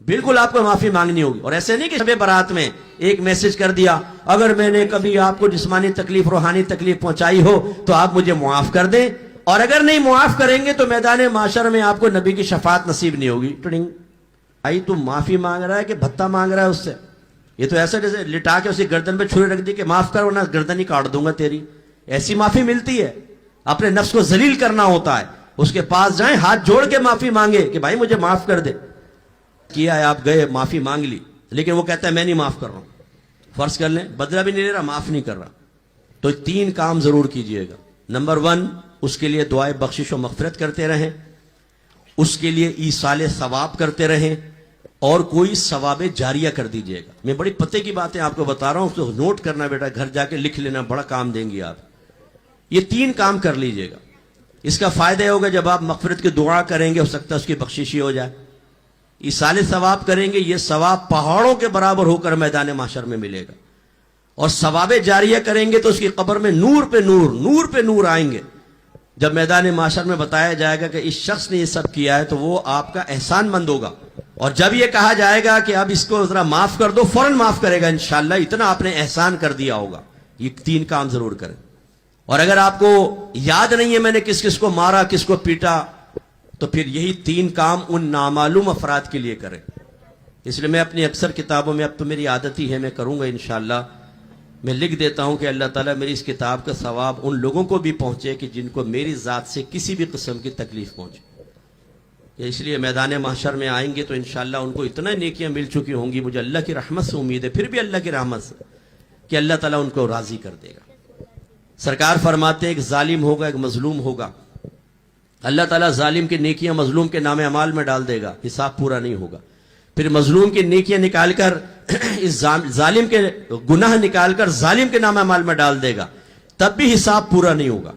بالکل آپ کو معافی مانگنی ہوگی. اور ایسے نہیں کہ شب برات میں ایک میسج کر دیا اگر میں نے کبھی آپ کو جسمانی تکلیف روحانی تکلیف پہنچائی ہو تو آپ مجھے معاف کر دیں، اور اگر نہیں معاف کریں گے تو میدان معاشر میں آپ کو نبی کی شفاعت نصیب نہیں ہوگی. ٹڑنگ آئی تو معافی مانگ رہا ہے کہ بھتہ مانگ رہا ہے اس سے؟ یہ تو ایسا جیسے لٹا کے اسی گردن پہ چھری رکھ دی کہ معاف کر ورنہ گردن ہی کاٹ دوں گا تیری. ایسی معافی ملتی ہے؟ اپنے نفس کو ذلیل کرنا ہوتا ہے. اس کے پاس جائیں ہاتھ جوڑ کے معافی مانگے کہ بھائی مجھے معاف کر دے. کیا ہے آپ گئے معافی مانگ لی لیکن وہ کہتا ہے میں نہیں معاف کر رہا ہوں. فرض کر لیں بدلہ بھی نہیں لے رہا معاف نہیں کر رہا، تو 3 کام ضرور کیجئے گا. نمبر 1 اس کے لیے دعائے بخشش و مغفرت کرتے رہیں، اس کے لیے ایصال ثواب کرتے رہیں، اور کوئی ثواب جاریہ کر دیجئے گا. میں بڑی پتے کی باتیں آپ کو بتا رہا ہوں، اس کو نوٹ کرنا بیٹا، گھر جا کے لکھ لینا، بڑا کام دیں گی آپ. یہ 3 کام کر لیجئے گا. اس کا فائدہ یہ ہوگا جب آپ مغفرت کی دعا کریں گے ہو سکتا ہے اس کی بخشش ہی ہو جائے. ایصال ثواب کریں گے، یہ ثواب پہاڑوں کے برابر ہو کر میدان محشر میں ملے گا. اور ثواب جاریہ کریں گے تو اس کی قبر میں نور پہ نور، نور پہ نور آئیں گے. جب میدان محشر میں بتایا جائے گا کہ اس شخص نے یہ سب کیا ہے تو وہ آپ کا احسان مند ہوگا. اور جب یہ کہا جائے گا کہ اب اس کو ذرا معاف کر دو، فوراً معاف کرے گا انشاءاللہ، اتنا آپ نے احسان کر دیا ہوگا. یہ 3 کام ضرور کریں. اور اگر آپ کو یاد نہیں ہے میں نے کس کس کو مارا کس کو پیٹا تو پھر یہی 3 کام ان نامعلوم افراد کے لیے کریں. اس لیے میں اپنی اکثر کتابوں میں، اب تو میری عادت ہی ہے میں کروں گا انشاءاللہ، میں لکھ دیتا ہوں کہ اللہ تعالیٰ میری اس کتاب کا ثواب ان لوگوں کو بھی پہنچے کہ جن کو میری ذات سے کسی بھی قسم کی تکلیف پہنچے. اس لیے میدان محشر میں آئیں گے تو انشاءاللہ ان کو اتنا نیکیاں مل چکی ہوں گی، مجھے اللہ کی رحمت سے امید ہے، پھر بھی اللہ کی رحمت سے، کہ اللہ تعالیٰ ان کو راضی کر دے گا. سرکار فرماتے ہیں ایک ظالم ہوگا ایک مظلوم ہوگا، اللہ تعالیٰ ظالم کی نیکیاں مظلوم کے نام اعمال میں ڈال دے گا، حساب پورا نہیں ہوگا. پھر مظلوم کی نیکیاں نکال کر اس ظالم کے گناہ نکال کر ظالم کے نام اعمال میں ڈال دے گا، تب بھی حساب پورا نہیں ہوگا.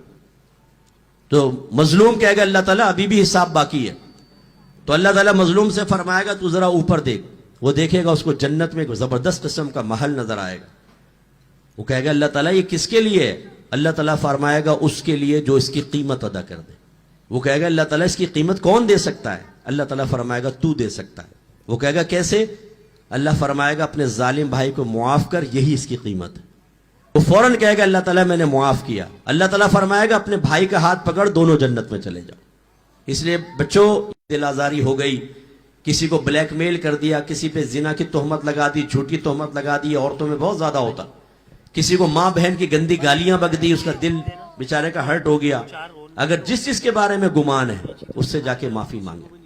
تو مظلوم کہے گا اللہ تعالیٰ ابھی بھی حساب باقی ہے. تو اللہ تعالیٰ مظلوم سے فرمائے گا تو ذرا اوپر دیکھ. وہ دیکھے گا اس کو جنت میں ایک زبردست قسم کا محل نظر آئے گا. وہ کہے گا اللہ تعالیٰ یہ کس کے لیے ہے؟ اللہ تعالیٰ فرمائے گا اس کے لیے جو اس کی قیمت ادا کر دے. وہ کہے گا اللہ تعالیٰ اس کی قیمت کون دے سکتا ہے؟ اللہ تعالیٰ فرمائے گا تو دے سکتا ہے. وہ کہے گا کیسے؟ اللہ فرمائے گا اپنے ظالم بھائی کو معاف کر، یہی اس کی قیمت ہے. وہ فوراً کہے گا اللہ تعالیٰ میں نے معاف کیا. اللہ تعالیٰ فرمائے گا اپنے بھائی کا ہاتھ پکڑ، دونوں جنت میں چلے جاؤ. اس لیے بچوں دل آزاری ہو گئی، کسی کو بلیک میل کر دیا، کسی پہ زنا کی تہمت لگا دی، جھوٹی تہمت لگا دی، عورتوں میں بہت زیادہ ہوتا. کسی کو ماں بہن کی گندی گالیاں بک دی، اس کا دل بیچارے کا ہرٹ ہو گیا. اگر جس چیز کے بارے میں گمان ہے اس سے جا کے معافی مانگے.